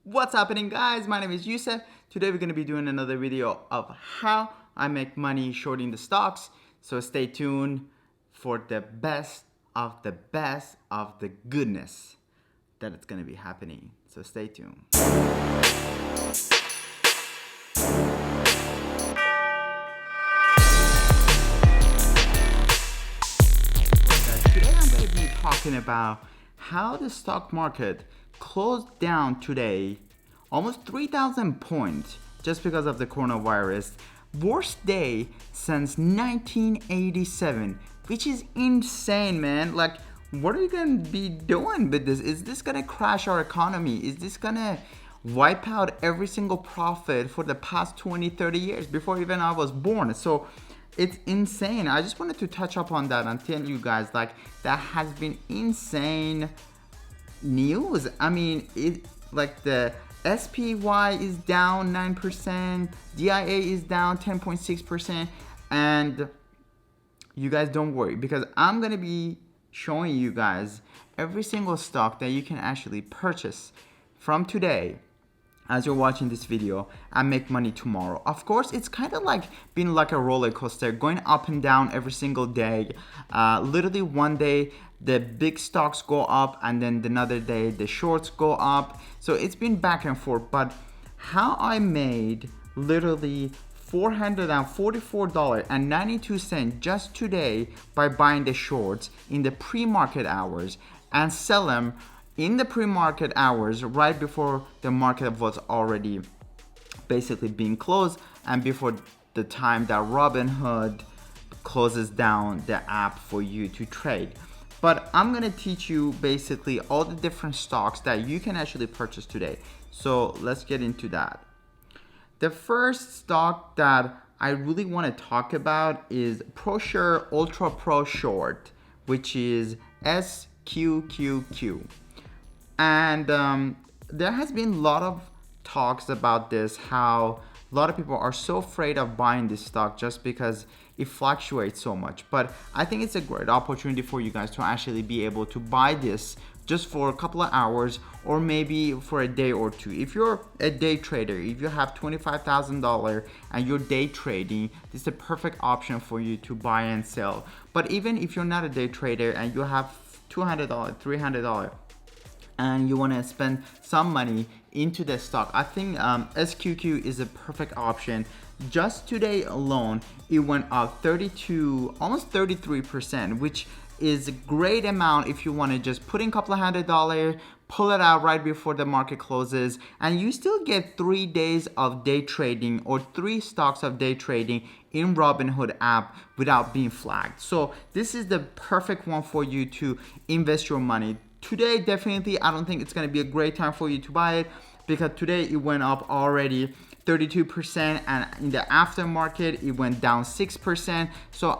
What's happening, guys? My name is Yusef. Today we're going to be doing another video of how I make money shorting the stocks. So stay tuned for the best of the best of the goodness that it's going to be happening. So stay tuned. Today I'm going to be talking about how the stock market closed down today almost 3,000 points just because of the coronavirus. Worst day since 1987, which is insane, man. Like, what are you gonna be doing with this? Is this gonna crash our economy? Is this gonna wipe out every single profit for the past 20-30 years before even I was born? So it's insane. I just wanted to touch up on that and tell you guys, like, that has been insane news. I mean, it, like, the SPY is down 9%, DIA is down 10.6%, and you guys don't worry, because I'm gonna be showing you guys every single stock that you can actually purchase from today as you're watching this video and make money tomorrow. Of course, it's kind of like being like a roller coaster, going up and down every single day. Literally one day the big stocks go up, and then another day the shorts go up. So it's been back and forth. But how I made literally $444.92 just today by buying the shorts in the pre-market hours and sell them in the pre-market hours right before the market was already basically being closed and before the time that Robinhood closes down the app for you to trade. But I'm gonna teach you basically all the different stocks that you can actually purchase today. So let's get into that. The first stock that I really want to talk about is ProSure Ultra Pro Short, which is SQQQ. And there has been a lot of talks about this, how a lot of people are so afraid of buying this stock just because it fluctuates so much. But I think it's a great opportunity for you guys to actually be able to buy this just for a couple of hours or maybe for a day or two. If you're a day trader, if you have $25,000 and you're day trading, this is a perfect option for you to buy and sell. But even if you're not a day trader and you have $200, $300, and you want to spend some money into the stock, I think SQQ is a perfect option. Just today alone, it went up 32, almost 33%, which is a great amount if you want to just put in a couple of $100, pull it out right before the market closes, and you still get 3 days of day trading or 3 stocks of day trading in Robinhood app without being flagged. So this is the perfect one for you to invest your money. Today, definitely, I don't think it's going to be a great time for you to buy it because today it went up already 32%, and in the aftermarket it went down 6%. So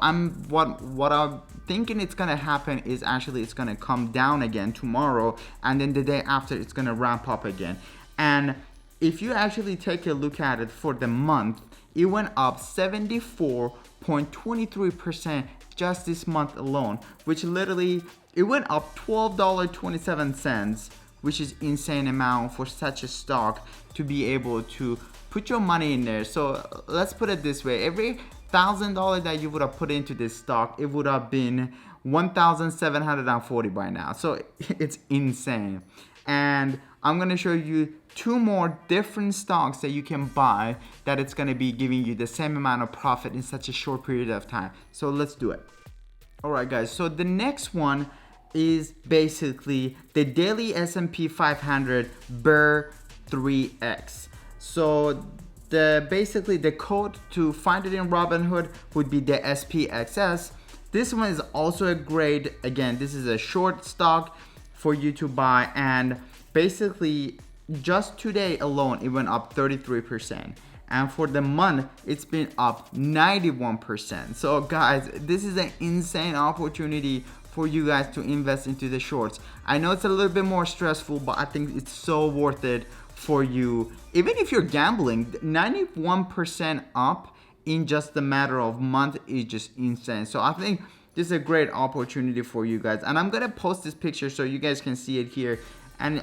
what I'm thinking it's gonna happen is actually it's gonna come down again tomorrow, and then the day after it's gonna ramp up again. And if you actually take a look at it for the month, it went up 74.23% just this month alone, which literally it went up $12.27, which is insane amount for such a stock to be able to put your money in there. So let's put it this way, every $1,000 that you would have put into this stock, it would have been 1,740 by now. So it's insane. And I'm gonna show you 2 more different stocks that you can buy that it's gonna be giving you the same amount of profit in such a short period of time. So let's do it. All right, guys, so the next one is basically the daily S&P 500 BER 3X. So basically the code to find it in Robinhood would be the SPXS. This one is also a great, again, this is a short stock for you to buy, and basically just today alone it went up 33%, and for the month it's been up 91%. So guys, this is an insane opportunity for you guys to invest into the shorts. I know it's a little bit more stressful, but I think it's so worth it for you. Even if you're gambling, 91% up in just a matter of month is just insane. So I think this is a great opportunity for you guys, and I'm gonna post this picture so you guys can see it here. And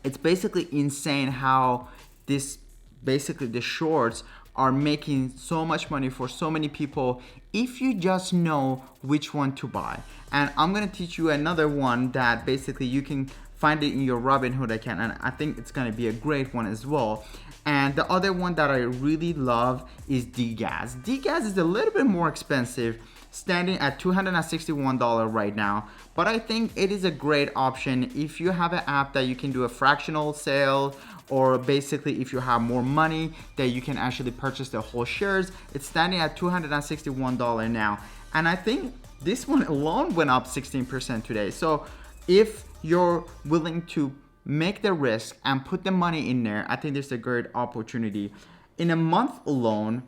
It's basically insane how this basically the shorts are making so much money for so many people if you just know which one to buy. And I'm gonna teach you another one that basically you can find it in your Robinhood account, and I think it's gonna be a great one as well. And the other one that I really love is DGAZ. DGAZ is a little bit more expensive, standing at $261 right now, but I think it is a great option if you have an app that you can do a fractional sale, or basically if you have more money that you can actually purchase the whole shares. It's standing at $261 now, and I think this one alone went up 16% today. So if you're willing to make the risk and put the money in there, I think there's a great opportunity. In a month alone,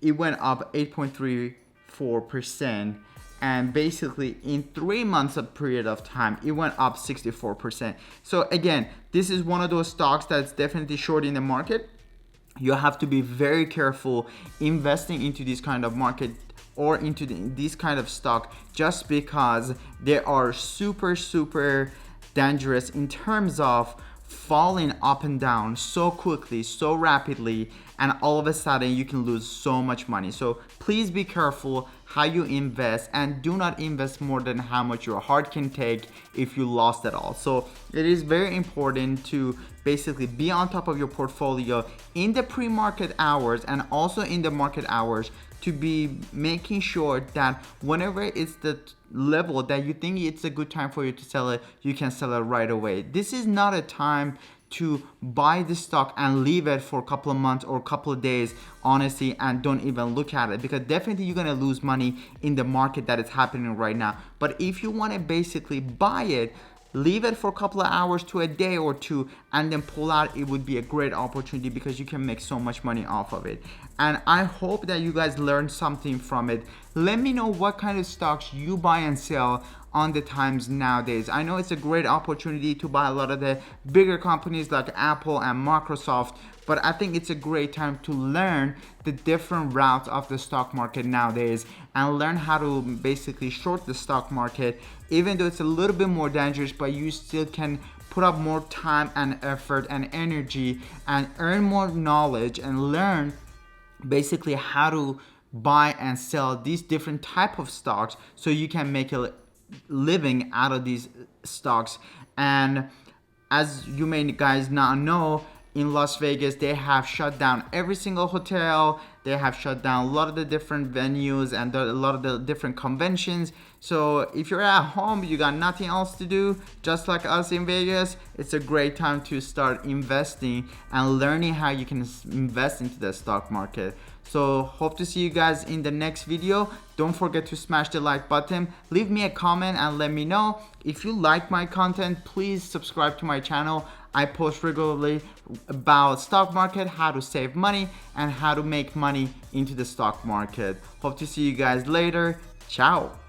it went up 8.34%, and basically in 3 months of period of time, it went up 64%. So again, this is one of those stocks that's definitely short in the market. You have to be very careful investing into this kind of market or into this kind of stock, just because they are super dangerous in terms of falling up and down so quickly, so rapidly, and all of a sudden you can lose so much money. So please be careful how you invest, and do not invest more than how much your heart can take if you lost it all. So it is very important to basically be on top of your portfolio in the pre-market hours and also in the market hours, to be making sure that whenever it's the level that you think it's a good time for you to sell it, you can sell it right away. This is not a time to buy the stock and leave it for a couple of months or a couple of days, honestly, and don't even look at it, because definitely you're gonna lose money in the market that is happening right now. But if you want to basically buy it, leave it for a couple of hours to a day or two and then pull out, it would be a great opportunity because you can make so much money off of it. And I hope that you guys learned something from it. Let me know what kind of stocks you buy and sell on the times nowadays. I know it's a great opportunity to buy a lot of the bigger companies like Apple and Microsoft, but I think it's a great time to learn the different routes of the stock market nowadays and learn how to basically short the stock market, even though it's a little bit more dangerous, but you still can put up more time and effort and energy and earn more knowledge and learn basically how to buy and sell these different type of stocks so you can make a living out of these stocks. And as you may guys now know, in Las Vegas, they have shut down every single hotel. They have shut down a lot of the different venues and a lot of the different conventions. So if you're at home, you got nothing else to do, just like us in Vegas, it's a great time to start investing and learning how you can invest into the stock market. So hope to see you guys in the next video. Don't forget to smash the like button, leave me a comment and let me know. If you like my content, please subscribe to my channel. I post regularly about stock market, how to save money, and how to make money into the stock market. Hope to see you guys later. Ciao.